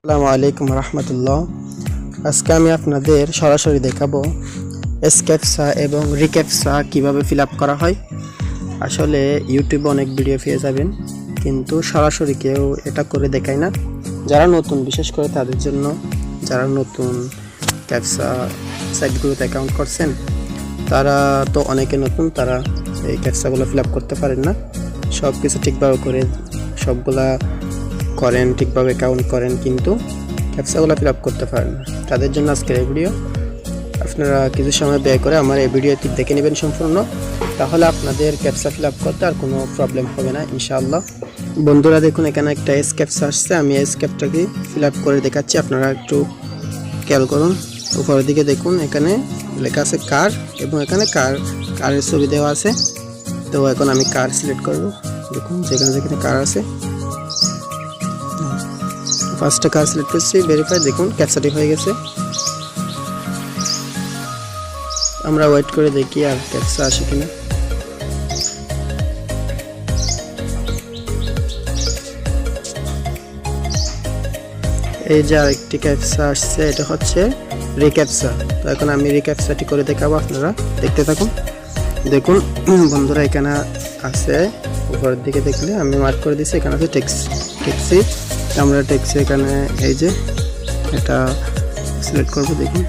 আসসালামু আলাইকুম রহমতুল্লাহ। আজকে আমি আপনাদের সরাসরি দেখাবো ক্যাপচা এবং রিক্যাপচা কিভাবে ফিল আপ করা হয়। আসলে ইউটিউবে অনেক ভিডিও পেয়ে যাবেন, কিন্তু সরাসরি কেউ এটা করে দেখায় না। যারা নতুন, বিশেষ করে তাদের জন্য, যারা নতুন ক্যাপচা সাইটগুলোতে অ্যাকাউন্ট করছেন, তারা তো অনেকে নতুন, তারা এই ক্যাপচাগুলো ফিল আপ করতে পারেন না। সব কিছু ঠিকভাবে করে সবগুলা করেন, ঠিকভাবে অ্যাকাউন্ট করেন, কিন্তু ক্যাপচাগুলো ফিল আপ করতে পারেন না। তাদের জন্য আজকের এই ভিডিও। আপনারা কিছু সময় ব্যয় করে আমার এই ভিডিওটি দেখে নেবেন সম্পূর্ণ, তাহলে আপনাদের ক্যাপচা ফিল আপ করতে আর কোনো প্রবলেম হবে না ইনশাআল্লাহ। বন্ধুরা দেখুন, এখানে একটা ক্যাপচা আসছে, আমি ক্যাপচাকে ফিল আপ করে দেখাচ্ছি। আপনারা একটু খেয়াল করুন, উপরের দিকে দেখুন, এখানে লেখা আছে কার, এবং এখানে কারের ছবি দেওয়া আছে। তো এখন আমি কার সিলেক্ট করব। দেখুন যেখানে যেখানে কার আছে, ফার্স্টে কার সিলেক্ট করছি, ভেরিফাই। দেখুন ক্যাপচাটি হয়ে গেছে। আমরা ওয়েট করে দেখি আর ক্যাপচা আসে কিনা। এই যে আরেকটি ক্যাপচা আসছে, এটা হচ্ছে রিক্যাপচা। তো এখন আমি রিক্যাপচাটি করে দেখাবো, আপনারা দেখতে থাকুন। দেখুন বন্ধুরা, এখানে আছে, উপরের দিকে দেখলে আমি মার্ক করে দিচ্ছি, এখানে আছে ট্যাক্সি। আমরা ট্যাক্সি এখানে এই যে এটা সিলেক্ট করবো, দেখুন।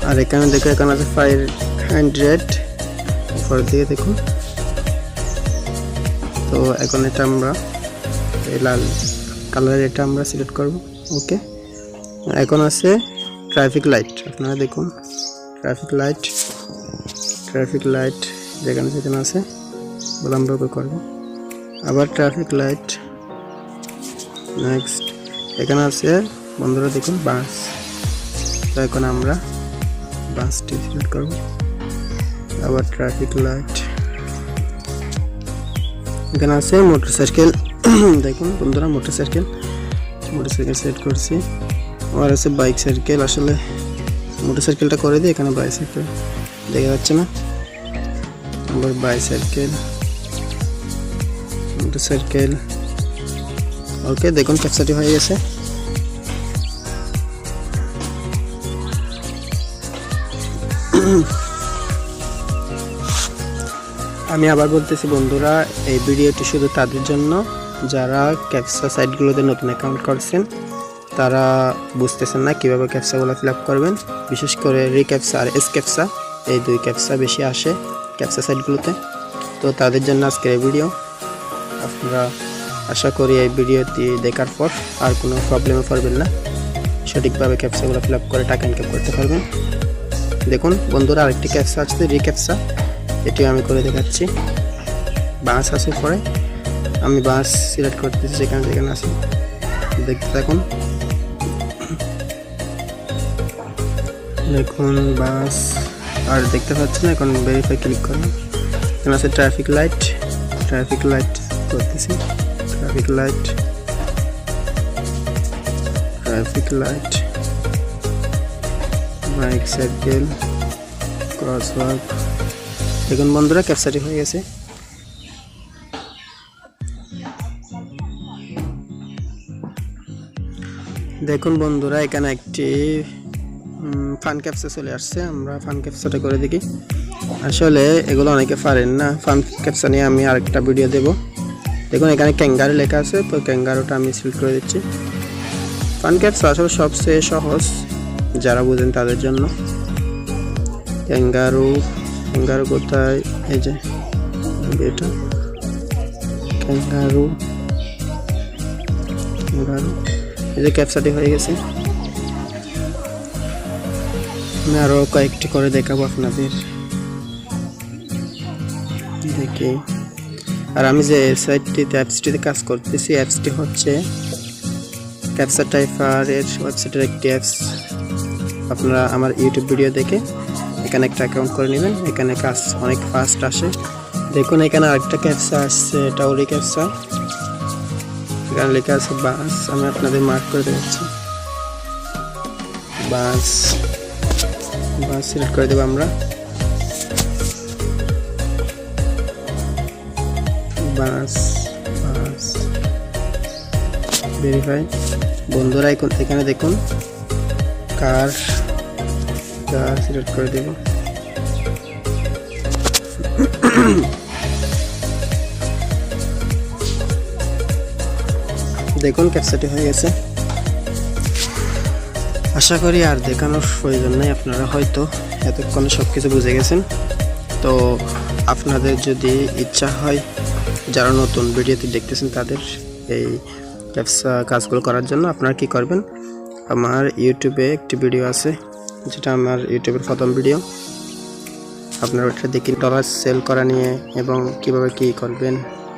আর এখানে দেখো, এখানে আছে 500, উপরের দিকে দেখুন। তো এখন এটা আমরা এই লাল কালারের এটা আমরা সিলেক্ট করব। ওকে, এখন আছে ট্রাফিক লাইট। আপনারা দেখুন ট্রাফিক লাইট যেখানে যেখানে আছে বলে আমরা ওকে করবো। আবার ট্রাফিক লাইট, নেক্সট এখানে আছে বন্ধুরা দেখুন বাস। তো এখন আমরা বাসটি সিলেক্ট করব। আবার ট্রাফিক লাইট, এখানে আছে মোটরসাইকেল। দেখুন বন্ধুরা, মোটরসাইকেল সিলেক্ট করছি। আবার আছে বাইক সাইকেল। আসলে মোটরসাইকেলটা করে দিই, এখানে বাইসাইকেল দেখা যাচ্ছে না। আবার বাইসাইকেল, মোটরসাইকেল। ওকে, দেখুন ক্যাপচাটি হয়ে গেছে। আমি আবার বলতেছি বন্ধুরা, এই ভিডিওটি শুধু তাদের জন্য যারা ক্যাপচা সাইটগুলোতে নতুন অ্যাকাউন্ট করছেন, তারা বুঝতেছেন না কীভাবে ক্যাপচাগুলো ফিল আপ করবেন। বিশেষ করে রিক্যাপচা আর ক্যাপচা, এই দুই ক্যাপচা বেশি আসে ক্যাপচা সাইটগুলোতে। তো তাদের জন্য আজকের এই ভিডিও। আপনারা আশা করি এই ভিডিওটি দেখার পর আর কোনো প্রবলেমে পড়বেন না, সঠিকভাবে ক্যাপচাগুলো ফিল আপ করে টাকা ইনকাম করতে পারবেন। দেখুন বন্ধুরা, আরেকটি ক্যাপচা আছে রিক্যাপচা, এটিও আমি করে দেখাচ্ছি। বাস আছে, পরে আমি বাস সিলেক্ট করতেছি, যেখানে যেখানে আছে দেখতে থাকুন। দেখুন বাস আর দেখতে পাচ্ছি না, এখন ভেরিফাই ক্লিক করুন। এখানে আছে ট্রাফিক লাইট করতেছি। Traffic light, bike cycle, crosswalk. দেখুন বন্ধুরা, ক্যাপচাটি হয়ে গেছে। দেখুন বন্ধুরা, এখানে একটি ফান ক্যাপচা চলে আসছে। আমরা ফান ক্যাপচাটা করে দেখি। আসলে এগুলো অনেকে পারেন না। ফান ক্যাপচা নিয়ে আমি আরেকটা ভিডিও দেব। দেখুন এখানে ক্যাঙ্গারু লেখা আছে, তো ক্যাঙ্গারুটা আমি সিলেক্ট করে দিচ্ছি। ফান ক্যাপচা আসলে সবচেয়ে সহজ, যারা বুঝেন তাদের জন্য। ক্যাঙ্গারু কোথায়? এই যে এটা ক্যাঙ্গারু, এই যে ক্যাপচাটি হয়ে গেছে। আমি আরো কয়েকটি করে দেখাবো আপনাদের, দেখি। আর আমি যে অ্যাপসটিতে কাজ করতেছি, অ্যাপসটি হচ্ছে ক্যাপচাটাইপারের ওয়েবসাইটের একটি অ্যাপস। আপনারা আমার ইউটিউব ভিডিও দেখে এখানে একটা অ্যাকাউন্ট করে নেবেন, এখানে কাজ অনেক ফাস্ট আসে। দেখুন এখানে আরেকটা ক্যাপচা আসছে, এটাও রিক্যাপচা। এখানে লেখা আছে বাস, আমি আপনাদের মার্ক করে দিচ্ছি। বাস সিলেক্ট করে দেবো আমরা। বাস ভেরিফাই। বন্ধুরা এখানে দেখুন কার সিলেক্ট করে দেব। দেখুন ক্যাপচাটি হয়ে গেছে। আশা করি আর দেখানোর প্রয়োজন নেই, আপনারা হয়তো এতক্ষণে সব কিছু বুঝে গেছেন। তো আপনাদের যদি ইচ্ছা হয়, যারা নতুন ভিডিওতে দেখতেছেন তাদের এই ক্যাপচা কাজগুলো করার জন্য আপনারা কি করবেন, আমার ইউটিউবে একটি ভিডিও আছে, যেটা আমার ইউটিউবের প্রথম ভিডিও। আপনারা ওটা দেখি ডলার সেল করা নিয়ে এবং কিভাবে কি করবেন।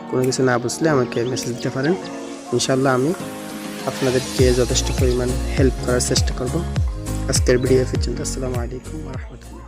কোনো কিছু না বুঝলে আমাকে মেসেজ দিতে পারেন, ইনশাল্লাহ আমি আপনাদেরকে যথেষ্ট পরিমাণ হেল্প করার চেষ্টা করব। আজকের ভিডিও পর্যন্ত। আসসালামু আলাইকুম ওয়া রাহমাতুল্লাহ।